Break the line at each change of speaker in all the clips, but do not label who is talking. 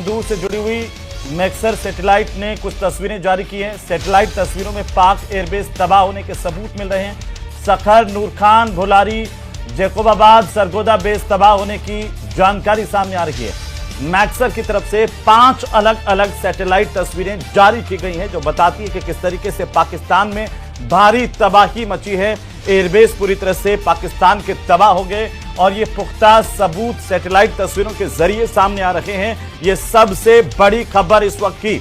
दूर से जुड़ी हुई मैक्सर सैटेलाइट ने कुछ तस्वीरें जारी की हैं। सैटेलाइट तस्वीरों में पाक एयरबेस तबाह होने के सबूत मिल रहे हैं। सखर, नूर खान, भोलारी, जैकोबाबाद, सरगोदा बेस तबाह होने की जानकारी सामने आ रही है। मैक्सर की तरफ से 5 अलग अलग सैटेलाइट तस्वीरें जारी की गई हैं जो बताती है कि किस तरीके से पाकिस्तान में भारी तबाही मची है। एयरबेस पूरी तरह से पाकिस्तान के तबाह हो गए और ये पुख्ता सबूत सैटेलाइट तस्वीरों के जरिए सामने आ रहे हैं। ये सबसे बड़ी खबर इस वक्त की।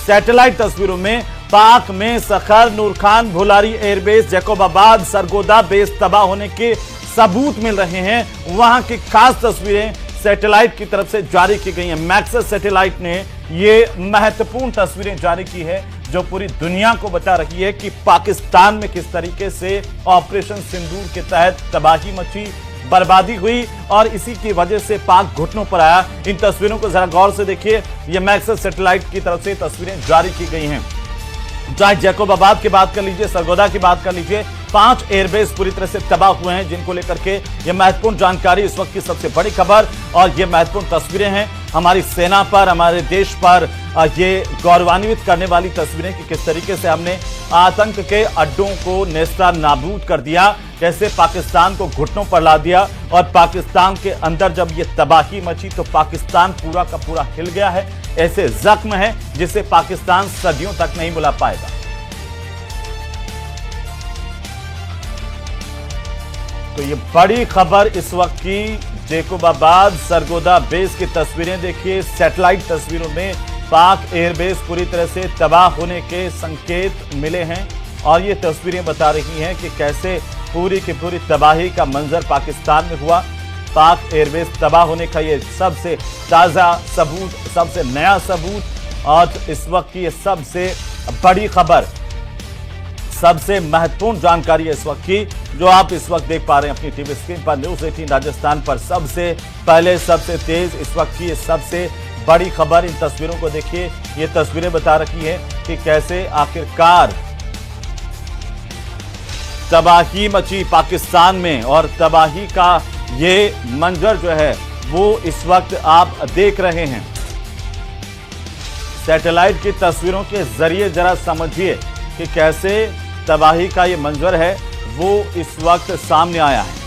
सैटेलाइट तस्वीरों में पाक में सखर, नूर खान, भोलारी एयरबेस, जैकोबाबाद, सरगोदा बेस तबाह होने के सबूत मिल रहे हैं। वहां की खास तस्वीरें सैटेलाइट की तरफ से जारी की गई हैं। मैक्सर सैटेलाइट ने ये महत्वपूर्ण तस्वीरें जारी की है जो पूरी दुनिया को बता रही है कि पाकिस्तान में किस तरीके से ऑपरेशन सिंदूर के तहत तबाही मची, बर्बादी हुई और इसी की वजह से पाक घुटनों पर आया। इन तस्वीरों को जरा गौर से देखिए। ये मैक्सर सैटेलाइट की तरफ से तस्वीरें जारी की गई हैं। चाहे जैकोबाबाद की बात कर लीजिए, सरगोदा की बात कर लीजिए, 5 एयरबेस पूरी तरह से तबाह हुए हैं जिनको लेकर के ये महत्वपूर्ण जानकारी इस वक्त की सबसे बड़ी खबर और ये महत्वपूर्ण तस्वीरें हैं हमारी सेना पर, हमारे देश पर ये गौरवान्वित करने वाली तस्वीरें कि किस तरीके से हमने आतंक के अड्डों को नेस्ता नाबूद कर दिया, कैसे पाकिस्तान को घुटनों पर ला दिया और पाकिस्तान के अंदर जब ये तबाही मची तो पाकिस्तान पूरा का पूरा हिल गया है। ऐसे जख्म है जिसे पाकिस्तान सदियों तक नहीं भुला पाएगा। तो ये बड़ी खबर इस वक्त की। जैकोबाबाद, सरगोदा बेस की तस्वीरें देखिए। सैटेलाइट तस्वीरों में पाक एयरबेस पूरी तरह से तबाह होने के संकेत मिले हैं और ये तस्वीरें बता रही हैं कि कैसे पूरी की पूरी तबाही का मंजर पाकिस्तान में हुआ। पाक एयरबेस तबाह होने का ये सबसे ताज़ा सबूत, सबसे नया सबूत और इस वक्त की ये सबसे बड़ी खबर, सबसे महत्वपूर्ण जानकारी है इस वक्त की जो आप इस वक्त देख पा रहे हैं अपनी टीवी स्क्रीन पर। न्यूज़ 18 राजस्थान पर सबसे पहले, सबसे तेज इस वक्त की ये सबसे बड़ी खबर। इन तस्वीरों को देखिए। ये तस्वीरें बता रही हैं कि कैसे आखिरकार तबाही मची पाकिस्तान में और तबाही का ये मंजर जो है वो इस वक्त आप देख रहे हैं। सैटेलाइट की तस्वीरों के जरिए जरा समझिए कि कैसे तबाही का ये मंजर है वो इस वक्त सामने आया है।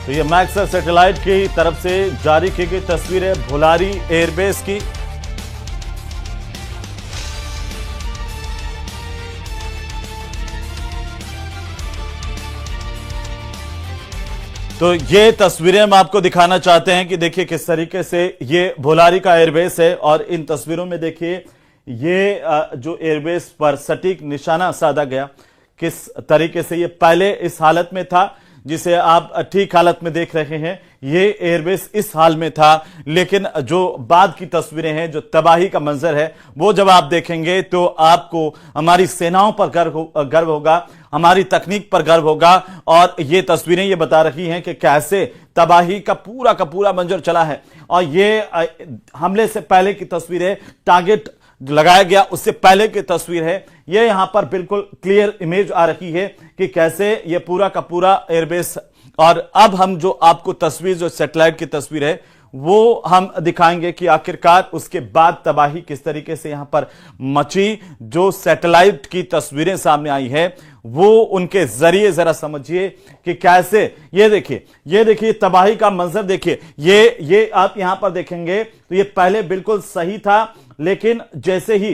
तो ये मैक्सर सैटेलाइट की तरफ से जारी की गई तस्वीर है भोलारी एयरबेस की। तो ये तस्वीरें हम आपको दिखाना चाहते हैं कि देखिए किस तरीके से ये भोलारी का एयरबेस है और इन तस्वीरों में देखिए ये जो एयरबेस पर सटीक निशाना साधा गया, किस तरीके से ये पहले इस हालत में था जिसे आप ठीक हालत में देख रहे हैं। ये एयरबेस इस हाल में था, लेकिन जो बाद की तस्वीरें हैं, जो तबाही का मंजर है, वो जब आप देखेंगे तो आपको हमारी सेनाओं पर गर्व होगा, हमारी तकनीक पर गर्व होगा। और ये तस्वीरें ये बता रही हैं कि कैसे तबाही का पूरा मंजर चला है। और ये हमले से पहले की तस्वीर है, टारगेट लगाया गया उससे पहले की तस्वीर है। ये यहां पर बिल्कुल क्लियर इमेज आ रही है कि कैसे ये पूरा का पूरा एयरबेस। और अब हम जो आपको तस्वीर, जो सैटेलाइट की तस्वीर है, वो हम दिखाएंगे कि आखिरकार उसके बाद तबाही किस तरीके से यहां पर मची। जो सैटेलाइट की तस्वीरें सामने आई है वो उनके जरिए जरा समझिए कि कैसे ये देखिए तबाही का मंजर देखिए। ये आप यहां पर देखेंगे तो ये पहले बिल्कुल सही था, लेकिन जैसे ही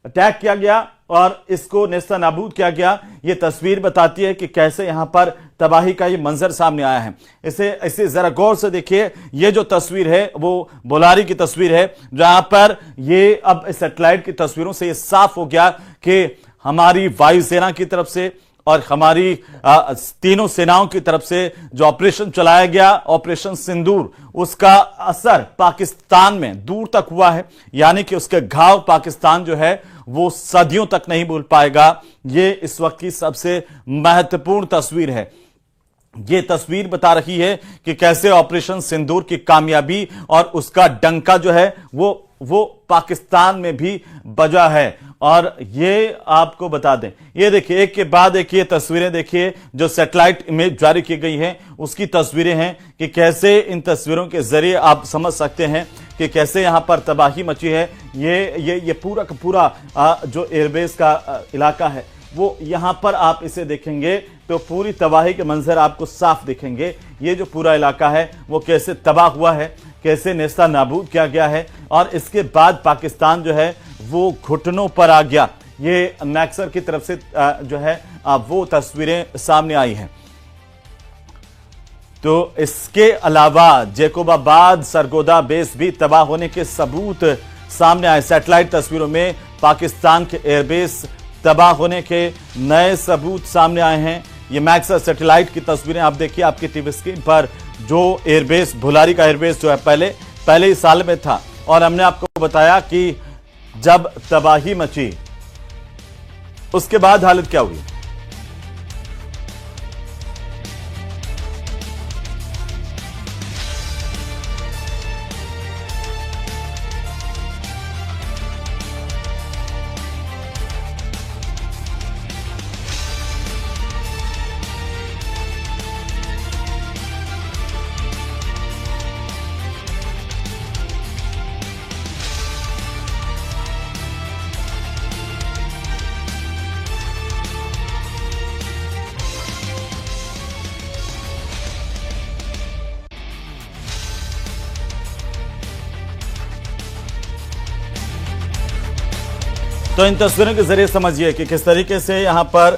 अटैक किया गया और इसको नेस्ता नाबूद किया गया, ये तस्वीर बताती है कि कैसे यहां पर तबाही का ये मंजर सामने आया है। इसे जरा गौर से देखिए। ये जो तस्वीर है वो भोलारी की तस्वीर है, जहां पर ये अब सैटेलाइट की तस्वीरों से ये साफ हो गया कि हमारी वायुसेना की तरफ से और हमारी तीनों सेनाओं की तरफ से जो ऑपरेशन चलाया गया, ऑपरेशन सिंदूर, उसका असर पाकिस्तान में दूर तक हुआ है। यानी कि उसके घाव पाकिस्तान जो है वो सदियों तक नहीं भूल पाएगा। ये इस वक्त की सबसे महत्वपूर्ण तस्वीर है। ये तस्वीर बता रही है कि कैसे ऑपरेशन सिंदूर की कामयाबी और उसका डंका जो है वो पाकिस्तान में भी बजा है। और ये आपको बता दें, ये देखिए एक के बाद एक ये तस्वीरें देखिए जो सैटेलाइट इमेज जारी की गई हैं, उसकी तस्वीरें हैं कि कैसे इन तस्वीरों के जरिए आप समझ सकते हैं कि कैसे यहां पर तबाही मची है। ये पूरा का पूरा जो एयरबेस का इलाका है वो यहां पर आप इसे देखेंगे तो पूरी तबाही के मंजर आपको साफ दिखेंगे। ये जो पूरा इलाका है वो कैसे तबाह हुआ है, कैसे नेस्ता नाबूद किया गया है। और इसके बाद पाकिस्तान जो है वो घुटनों पर आ गया। ये मैक्सर की तरफ से जो है वो तस्वीरें सामने आई हैं। तो इसके अलावा जैकोबाबाद सरगोदा बेस भी तबाह होने के सबूत सामने आए। सैटेलाइट तस्वीरों में पाकिस्तान के एयरबेस तबाह होने के नए सबूत सामने आए हैं। ये मैक्सर सैटेलाइट की तस्वीरें आप देखिए आपकी टीवी स्क्रीन पर। जो एयरबेस भुलारी का एयरबेस जो है पहले ही साल में था, और हमने आपको बताया कि जब तबाही मची उसके बाद हालत क्या हुई। तो इन तस्वीरों के जरिए समझिए कि किस तरीके से यहां पर